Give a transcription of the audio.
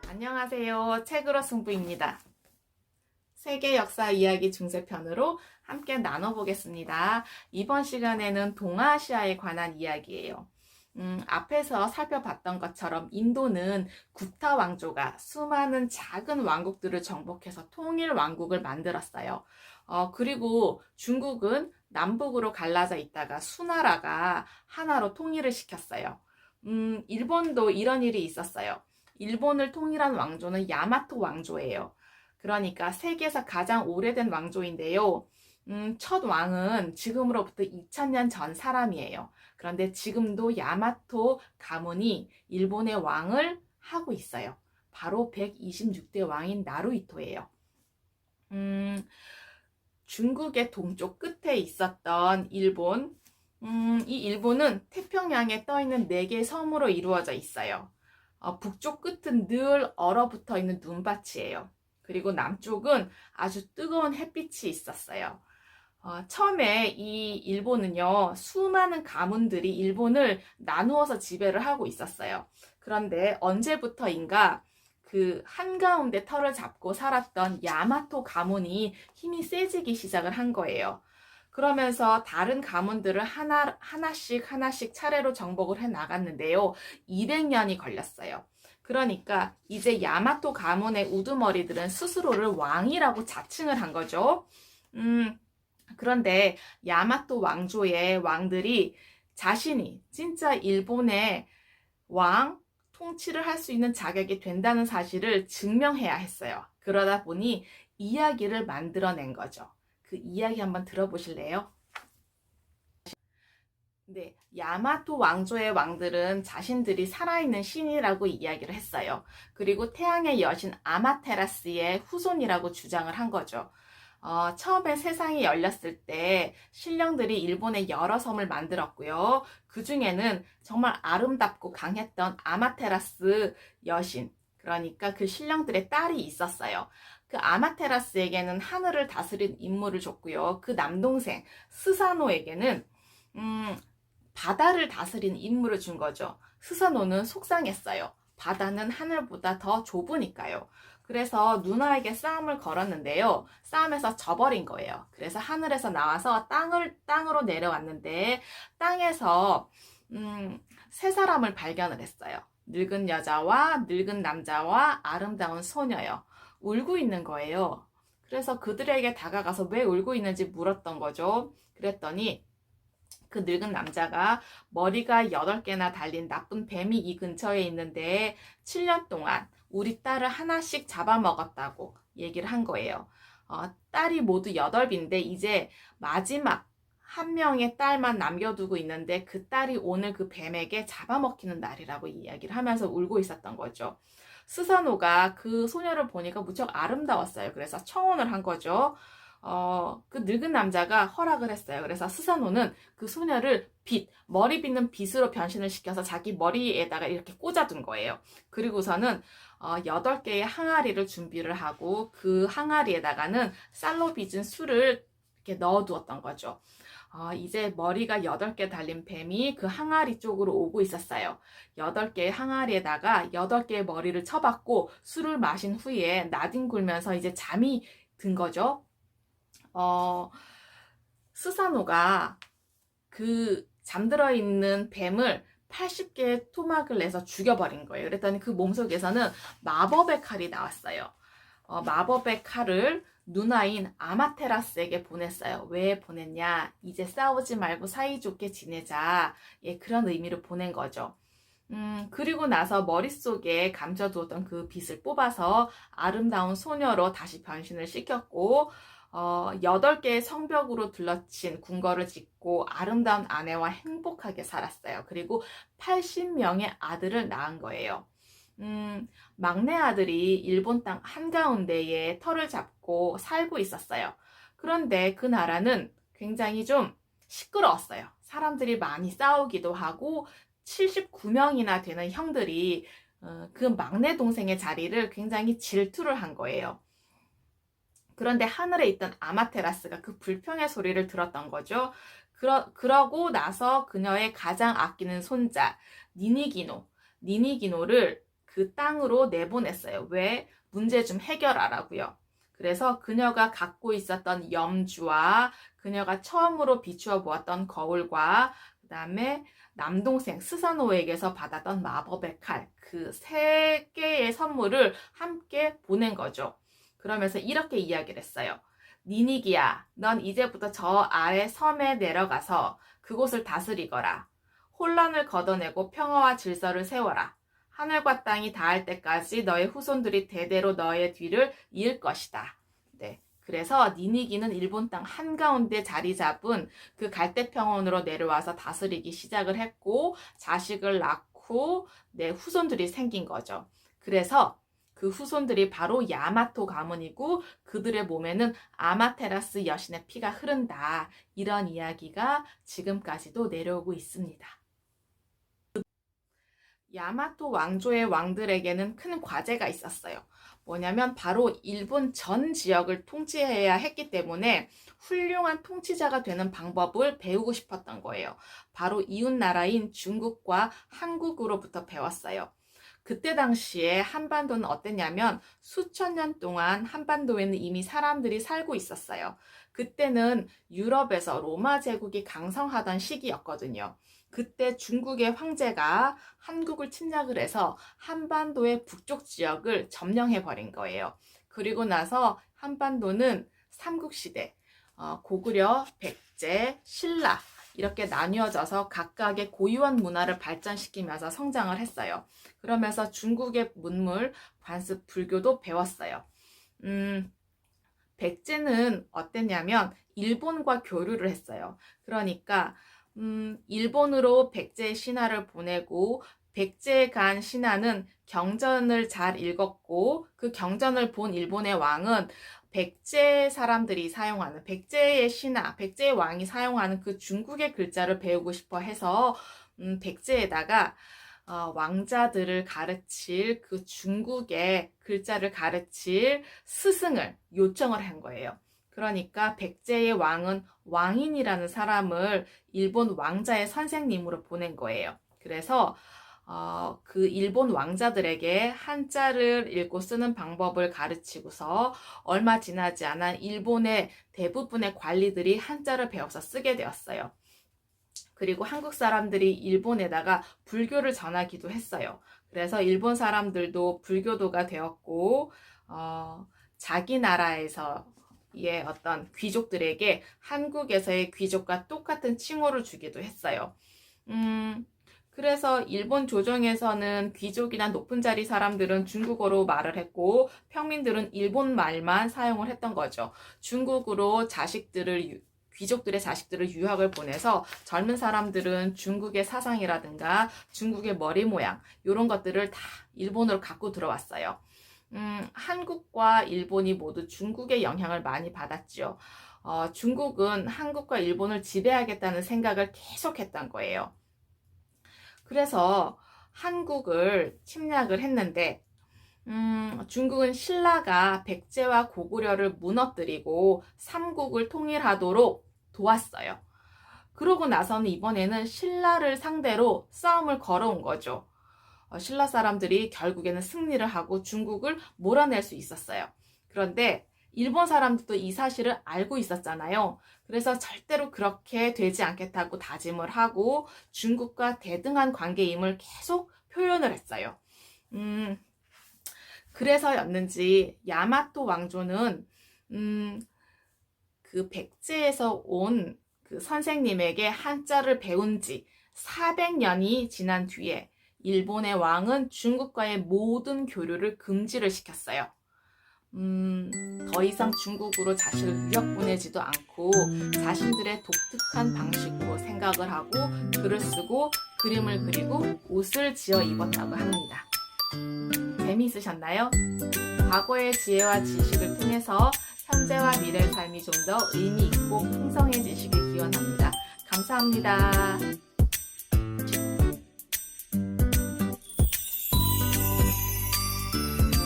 안녕하세요. 책으로 승부입니다. 세계 역사 이야기 중세편으로 함께 나눠보겠습니다. 이번 시간에는 동아시아에 관한 이야기예요. 앞에서 살펴봤던 것처럼 인도는 구타 왕조가 수많은 작은 왕국들을 정복해서 통일 왕국을 만들었어요. 그리고 중국은 남북으로 갈라져 있다가 수나라가 하나로 통일을 시켰어요. 일본도 이런 일이 있었어요. 일본을 통일한 왕조는 야마토 왕조예요. 그러니까 세계에서 가장 오래된 왕조인데요. 첫 왕은 지금으로부터 2000년 전 사람이에요. 그런데 지금도 야마토 가문이 일본의 왕을 하고 있어요. 바로 126대 왕인 나루히토예요. 중국의 동쪽 끝에 있었던 일본. 이 일본은 태평양에 떠있는 4개의 섬으로 이루어져 있어요. 북쪽 끝은 늘 얼어붙어 있는 눈밭이에요. 그리고 남쪽은 아주 뜨거운 햇빛이 있었어요. 처음에 이 일본은요, 수많은 가문들이 일본을 나누어서 지배를 하고 있었어요. 그런데 언제부터인가 그 한가운데 털을 잡고 살았던 야마토 가문이 힘이 세지기 시작을 한 거예요. 그러면서 다른 가문들을 하나씩 차례로 정복을 해 나갔는데요. 200년이 걸렸어요. 그러니까 이제 야마토 가문의 우두머리들은 스스로를 왕이라고 자칭을 한 거죠. 그런데 야마토 왕조의 왕들이 자신이 진짜 일본의 왕, 통치를 할 수 있는 자격이 된다는 사실을 증명해야 했어요. 그러다 보니 이야기를 만들어낸 거죠. 그 이야기 한번 들어보실래요? 네, 야마토 왕조의 왕들은 자신들이 살아있는 신이라고 이야기를 했어요. 그리고 태양의 여신 아마테라스의 후손이라고 주장을 한 거죠. 처음에 세상이 열렸을 때 신령들이 일본의 여러 섬을 만들었고요. 그 중에는 정말 아름답고 강했던 아마테라스 여신, 그러니까 그 신령들의 딸이 있었어요. 그 아마테라스에게는 하늘을 다스린 임무를 줬고요. 그 남동생 스사노에게는 바다를 다스린 임무를 준 거죠. 스사노는 속상했어요. 바다는 하늘보다 더 좁으니까요. 그래서 누나에게 싸움을 걸었는데요. 싸움에서 져버린 거예요. 그래서 하늘에서 나와서 땅으로 내려왔는데 땅에서 세 사람을 발견을 했어요. 늙은 여자와 늙은 남자와 아름다운 소녀요. 울고 있는 거예요. 그래서 그들에게 다가가서 왜 울고 있는지 물었던 거죠. 그랬더니 그 늙은 남자가 머리가 8개나 달린 나쁜 뱀이 이 근처에 있는데 7년 동안 우리 딸을 하나씩 잡아먹었다고 얘기를 한 거예요. 딸이 모두 8인데 이제 마지막 한 명의 딸만 남겨두고 있는데 그 딸이 오늘 그 뱀에게 잡아먹히는 날이라고 이야기를 하면서 울고 있었던 거죠. 스사노가 그 소녀를 보니까 무척 아름다웠어요. 그래서 청혼을 한 거죠. 그 늙은 남자가 허락을 했어요. 그래서 스사노는 그 소녀를 머리 빗는 빗으로 변신을 시켜서 자기 머리에다가 이렇게 꽂아둔 거예요. 그리고서는 8개의 항아리를 준비를 하고 그 항아리에다가는 쌀로 빚은 술을 이렇게 넣어두었던 거죠. 이제 머리가 8개 달린 뱀이 그 항아리 쪽으로 오고 있었어요. 8개의 항아리에다가 8개의 머리를 쳐박고 술을 마신 후에 나뒹굴면서 이제 잠이 든 거죠. 스사노가 그 잠들어 있는 뱀을 80개의 토막을 내서 죽여버린 거예요. 그랬더니 그 몸속에서는 마법의 칼이 나왔어요. 마법의 칼을 누나인 아마테라스에게 보냈어요. 왜 보냈냐? 이제 싸우지 말고 사이좋게 지내자. 예, 그런 의미로 보낸 거죠. 그리고 나서 머릿속에 감춰두었던 그 빗을 뽑아서 아름다운 소녀로 다시 변신을 시켰고 8개의 성벽으로 둘러친 궁궐을 짓고 아름다운 아내와 행복하게 살았어요. 그리고 80명의 아들을 낳은 거예요. 막내 아들이 일본 땅 한가운데에 터를 잡고 살고 있었어요. 그런데 그 나라는 굉장히 좀 시끄러웠어요. 사람들이 많이 싸우기도 하고 79명이나 되는 형들이 그 막내 동생의 자리를 굉장히 질투를 한 거예요. 그런데 하늘에 있던 아마테라스가 그 불평의 소리를 들었던 거죠. 그러고 나서 그녀의 가장 아끼는 손자 니니기노를 그 땅으로 내보냈어요. 왜? 문제 좀 해결하라고요. 그래서 그녀가 갖고 있었던 염주와 그녀가 처음으로 비추어 보았던 거울과 그 다음에 남동생 스사노에게서 받았던 마법의 칼, 그 세 개의 선물을 함께 보낸 거죠. 그러면서 이렇게 이야기를 했어요. 니니기야, 넌 이제부터 저 아래 섬에 내려가서 그곳을 다스리거라. 혼란을 걷어내고 평화와 질서를 세워라. 하늘과 땅이 닿을 때까지 너의 후손들이 대대로 너의 뒤를 이을 것이다. 네. 그래서 니니기는 일본 땅 한가운데 자리 잡은 그 갈대평원으로 내려와서 다스리기 시작을 했고 자식을 낳고 후손들이 생긴 거죠. 그래서 그 후손들이 바로 야마토 가문이고 그들의 몸에는 아마테라스 여신의 피가 흐른다. 이런 이야기가 지금까지도 내려오고 있습니다. 야마토 왕조의 왕들에게는 큰 과제가 있었어요. 뭐냐면 바로 일본 전 지역을 통치해야 했기 때문에 훌륭한 통치자가 되는 방법을 배우고 싶었던 거예요. 바로 이웃 나라인 중국과 한국으로부터 배웠어요. 그때 당시에 한반도는 어땠냐면 수천 년 동안 한반도에는 이미 사람들이 살고 있었어요. 그때는 유럽에서 로마 제국이 강성하던 시기였거든요. 그때 중국의 황제가 한국을 침략을 해서 한반도의 북쪽 지역을 점령해버린 거예요. 그리고 나서 한반도는 삼국시대, 고구려, 백제, 신라 이렇게 나뉘어져서 각각의 고유한 문화를 발전시키면서 성장을 했어요. 그러면서 중국의 문물, 관습, 불교도 배웠어요. 백제는 어땠냐면 일본과 교류를 했어요. 그러니까 일본으로 백제의 신하를 보내고 백제에 간 신하는 경전을 잘 읽었고 그 경전을 본 일본의 왕은 백제 사람들이 사용하는 백제의 신하, 백제의 왕이 사용하는 그 중국의 글자를 배우고 싶어 해서 백제에다가 왕자들을 가르칠 그 중국의 글자를 가르칠 스승을 요청을 한 거예요. 그러니까 백제의 왕은 왕인이라는 사람을 일본 왕자의 선생님으로 보낸 거예요. 그래서 그 일본 왕자들에게 한자를 읽고 쓰는 방법을 가르치고서 얼마 지나지 않아 일본의 대부분의 관리들이 한자를 배워서 쓰게 되었어요. 그리고 한국 사람들이 일본에다가 불교를 전하기도 했어요. 그래서 일본 사람들도 불교도가 되었고 자기 나라에서 어떤 귀족들에게 한국에서의 귀족과 똑같은 칭호를 주기도 했어요. 그래서 일본 조정에서는 귀족이나 높은 자리 사람들은 중국어로 말을 했고 평민들은 일본 말만 사용을 했던 거죠. 중국으로 귀족들의 자식들을 유학을 보내서 젊은 사람들은 중국의 사상이라든가 중국의 머리 모양 이런 것들을 다 일본으로 갖고 들어왔어요. 한국과 일본이 모두 중국의 영향을 많이 받았죠. 중국은 한국과 일본을 지배하겠다는 생각을 계속했던 거예요. 그래서 한국을 침략을 했는데 중국은 신라가 백제와 고구려를 무너뜨리고 삼국을 통일하도록 도왔어요. 그러고 나서는 이번에는 신라를 상대로 싸움을 걸어온 거죠. 신라 사람들이 결국에는 승리를 하고 중국을 몰아낼 수 있었어요. 그런데 일본 사람들도 이 사실을 알고 있었잖아요. 그래서 절대로 그렇게 되지 않겠다고 다짐을 하고 중국과 대등한 관계임을 계속 표현을 했어요. 그래서였는지 야마토 왕조는 그 백제에서 온 그 선생님에게 한자를 배운 지 400년이 지난 뒤에 일본의 왕은 중국과의 모든 교류를 금지를 시켰어요. 더 이상 중국으로 자식을 유학 보내지도 않고 자신들의 독특한 방식으로 생각을 하고 글을 쓰고 그림을 그리고 옷을 지어 입었다고 합니다. 재미있으셨나요? 과거의 지혜와 지식을 통해서 현재와 미래의 삶이 좀 더 의미 있고 풍성해지시길 기원합니다. 감사합니다.